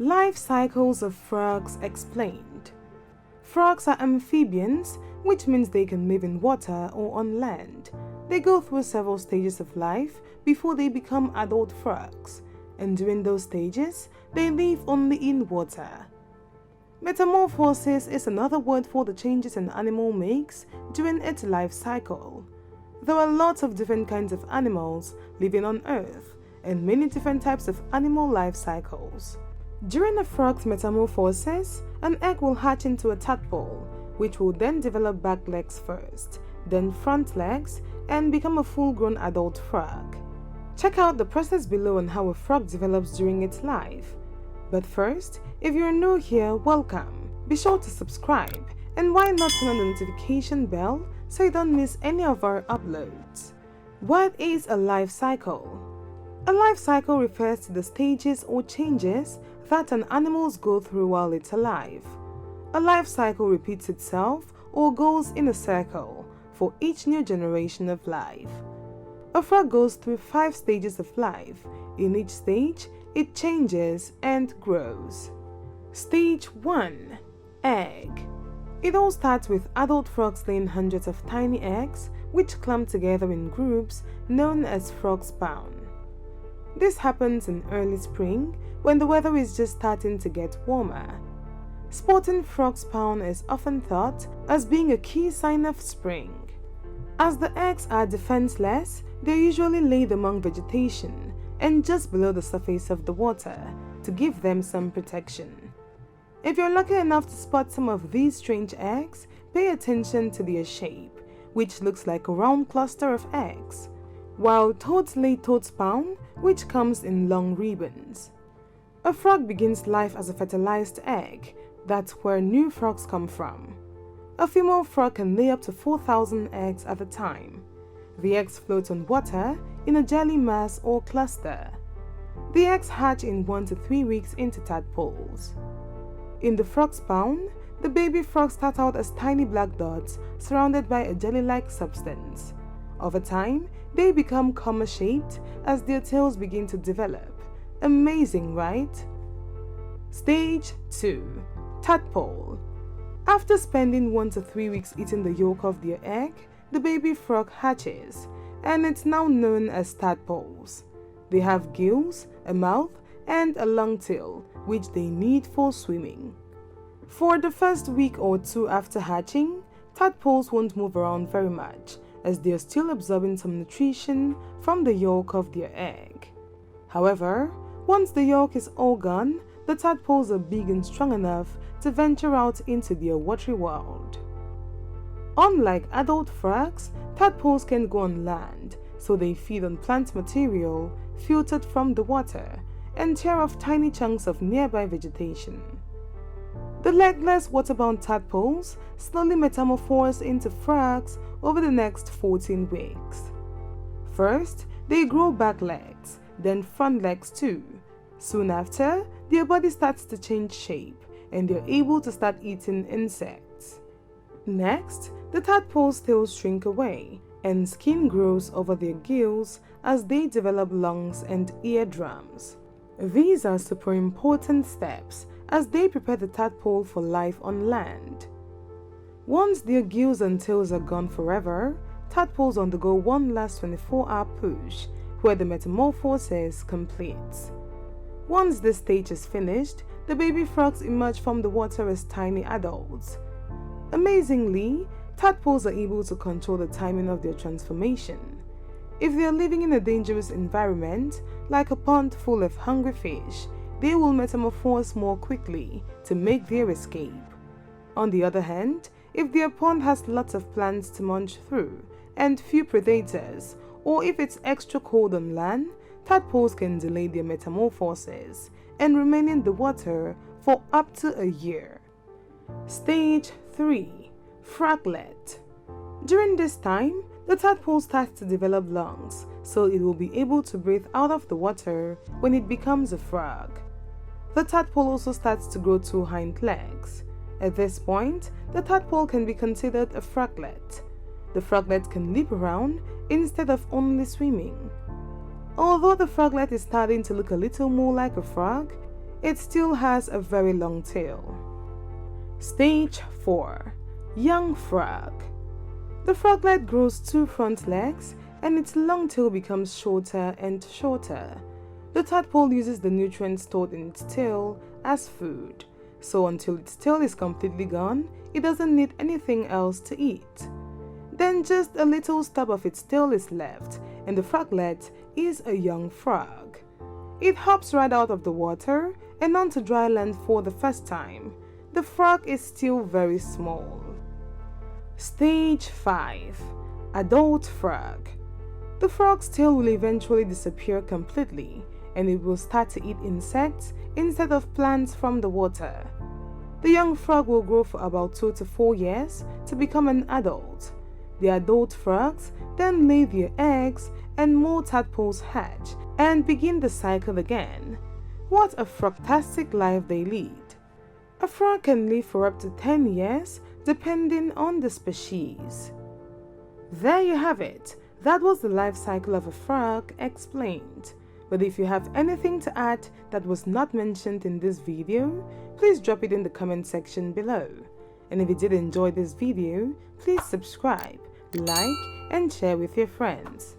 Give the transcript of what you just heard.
Life cycles of frogs explained. Frogs are amphibians, which means they can live in water or on land. They go through several stages of life before they become adult frogs, and during those stages, they live only in water. Metamorphosis is another word for the changes an animal makes during its life cycle. There are lots of different kinds of animals living on Earth, and many different types of animal life cycles. During a frog's metamorphosis, an egg will hatch into a tadpole, which will then develop back legs first, then front legs, and become a full-grown adult frog. Check out the process below on how a frog develops during its life. But first, if you're new here, welcome. Be sure to subscribe, and why not turn on the notification bell so you don't miss any of our uploads. What is a life cycle? A life cycle refers to the stages or changes that an animal goes through while it's alive. A life cycle repeats itself or goes in a circle for each new generation of life. A frog goes through 5 stages of life. In each stage, it changes and grows. Stage 1. Egg. It all starts with adult frogs laying hundreds of tiny eggs which clump together in groups known as frog spawn. This happens in early spring when the weather is just starting to get warmer. Spotting frog spawn is often thought as being a key sign of spring. As the eggs are defenseless, they are usually laid among vegetation and just below the surface of the water to give them some protection. If you're lucky enough to spot some of these strange eggs, pay attention to their shape, which looks like a round cluster of eggs, while toads lay toad spawn, which comes in long ribbons. A frog begins life as a fertilized egg. That's where new frogs come from. A female frog can lay up to 4,000 eggs at a time. The eggs float on water in a jelly mass or cluster. The eggs hatch in 1 to 3 weeks into tadpoles. In the frog spawn, the baby frogs start out as tiny black dots surrounded by a jelly-like substance. Over time, they become comma-shaped as their tails begin to develop. Amazing, right? Stage 2. Tadpole. After spending 1 to 3 weeks eating the yolk of their egg, the baby frog hatches, and it's now known as tadpoles. They have gills, a mouth, and a long tail, which they need for swimming. For the first week or 2 after hatching, tadpoles won't move around very much, as they are still absorbing some nutrition from the yolk of their egg. However, once the yolk is all gone, the tadpoles are big and strong enough to venture out into their watery world. Unlike adult frogs, tadpoles can go on land, so they feed on plant material filtered from the water and tear off tiny chunks of nearby vegetation. The legless waterbound tadpoles slowly metamorphose into frogs over the next 14 weeks. First, they grow back legs, then front legs too. Soon after, their body starts to change shape and they're able to start eating insects. Next, the tadpoles' tails shrink away and skin grows over their gills as they develop lungs and eardrums. These are super important steps as they prepare the tadpole for life on land. Once their gills and tails are gone forever, tadpoles undergo one last 24-hour push where the metamorphosis completes. Once this stage is finished, the baby frogs emerge from the water as tiny adults. Amazingly, tadpoles are able to control the timing of their transformation. If they are living in a dangerous environment, like a pond full of hungry fish, they will metamorphose more quickly to make their escape. On the other hand, if their pond has lots of plants to munch through and few predators, or if it's extra cold on land, tadpoles can delay their metamorphosis and remain in the water for up to a year. Stage 3. Froglet. During this time, the tadpole starts to develop lungs, so it will be able to breathe out of the water when it becomes a frog. The tadpole also starts to grow 2 hind legs. At this point, the tadpole can be considered a froglet. The froglet can leap around instead of only swimming. Although the froglet is starting to look a little more like a frog, it still has a very long tail. Stage 4. Young frog. The froglet grows 2 front legs and its long tail becomes shorter and shorter. The tadpole uses the nutrients stored in its tail as food, so until its tail is completely gone, it doesn't need anything else to eat. Then just a little stub of its tail is left, and the froglet is a young frog. It hops right out of the water and onto dry land for the first time. The frog is still very small. Stage 5. Adult frog. The frog's tail will eventually disappear completely, and it will start to eat insects instead of plants from the water. The young frog will grow for about 2 to 4 years to become an adult. The adult frogs then lay their eggs and more tadpoles hatch and begin the cycle again. What a frogtastic life they lead. A frog can live for up to 10 years depending on the species. There you have it. That was the life cycle of a frog explained. But if you have anything to add that was not mentioned in this video, please drop it in the comment section below. And if you did enjoy this video, please subscribe, like, and share with your friends.